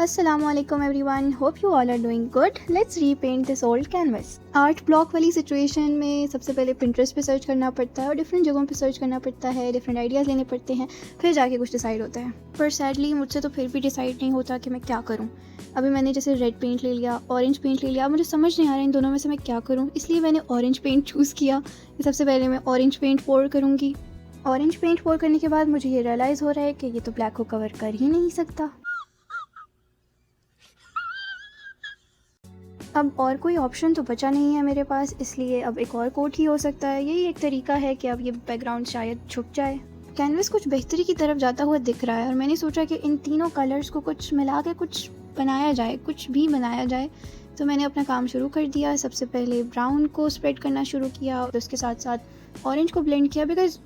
Assalamualaikum everyone, hope you all are doing good. Let's repaint this old canvas. Art block वाली situation में सबसे पहले Pinterest पे search करना पड़ता है और डिफरेंट जगहों पे सर्च करना पड़ता है, डिफरेंट आइडियाज़ लेने पड़ते हैं, फिर जाके कुछ डिसाइड होता है। पर सैडली मुझसे तो फिर भी डिसाइड नहीं होता कि मैं क्या करूँ। अभी मैंने जैसे रेड पेंट ले लिया, ऑरेंज पेंट ले लिया, मुझे समझ नहीं आ रहा इन दोनों में से मैं क्या करूँ, इसलिए मैंने ऑरेंज पेंट चूज़ किया। सबसे पहले मैं ऑरेंज पेंट पोर करूँगी। ऑरेंज पेंट पोर करने के बाद मुझे ये रियलाइज़ हो रहा है कि ये तो ब्लैक को कवर कर ही नहीं सकता। अब और कोई ऑप्शन तो बचा नहीं है मेरे पास, इसलिए अब एक और कोट ही हो सकता है। यही एक तरीका है कि अब ये बैकग्राउंड शायद छुप जाए। कैनवस कुछ बेहतरी की तरफ जाता हुआ दिख रहा है और मैंने सोचा कि इन तीनों कलर्स को कुछ मिला के कुछ बनाया जाए, कुछ भी बनाया जाए। तो मैंने अपना काम शुरू कर दिया। सबसे पहले ब्राउन को स्प्रेड करना शुरू किया और उसके साथ साथ ऑरेंज को ब्लेंड किया, बिकॉज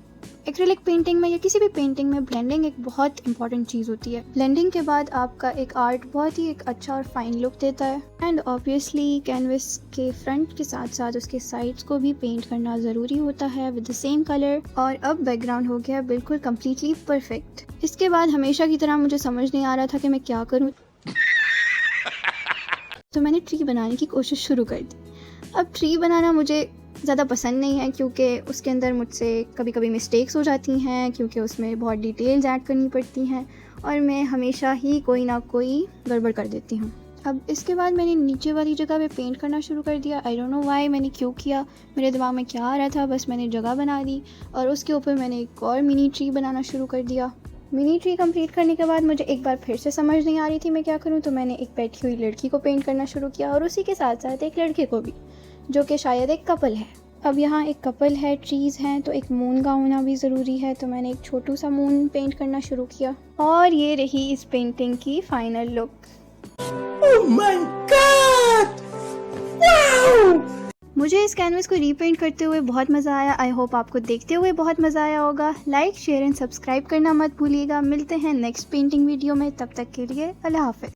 एक्रिलिक पेंटिंग में या किसी भी पेंटिंग में ब्लेंडिंग एक बहुत इंपॉर्टेंट चीज़ होती है। ब्लेंडिंग के बाद आपका एक आर्ट बहुत ही एक अच्छा और फाइन लुक देता है। एंड ऑब्वियसली कैनवस के फ्रंट के साथ साथ उसके साइड्स को भी पेंट करना ज़रूरी होता है विद द सेम कलर। और अब बैकग्राउंड हो गया बिल्कुल कम्प्लीटली परफेक्ट। इसके बाद हमेशा की तरह मुझे समझ नहीं आ रहा था कि मैं क्या करूँ, तो मैंने ट्री बनाने की कोशिश शुरू कर दी। अब ट्री बनाना मुझे ज़्यादा पसंद नहीं है क्योंकि उसके अंदर मुझसे कभी कभी मिस्टेक्स हो जाती हैं, क्योंकि उसमें बहुत डिटेल्स ऐड करनी पड़ती हैं और मैं हमेशा ही कोई ना कोई गड़बड़ कर देती हूँ। अब इसके बाद मैंने नीचे वाली जगह पे पेंट करना शुरू कर दिया। आई डोंट नो व्हाई, मैंने क्यों किया, मेरे दिमाग में क्या आ रहा था, बस मैंने जगह बना दी और उसके ऊपर मैंने एक और मिनी ट्री बनाना शुरू कर दिया। मिनी ट्री कंप्लीट करने के बाद मुझे एक बार फिर से समझ नहीं आ रही थी मैं क्या करूँ, तो मैंने एक बैठी हुई लड़की को पेंट करना शुरू किया और उसी के साथ साथ एक लड़के को भी, जो कि शायद एक कपल है। अब यहाँ एक कपल है, ट्रीज़ हैं, तो एक मून का होना भी ज़रूरी है। तो मैंने एक छोटू सा मून पेंट करना शुरू किया और ये रही इस पेंटिंग की final look. Oh my God! Wow! मुझे इस कैनवस को रीपेंट करते हुए बहुत मज़ा आया। आई होप आपको देखते हुए बहुत मज़ा आया होगा। लाइक, शेयर एंड सब्सक्राइब करना मत भूलिएगा। मिलते हैं नेक्स्ट पेंटिंग वीडियो में, तब तक के लिए अल्लाह हाफ़िज़।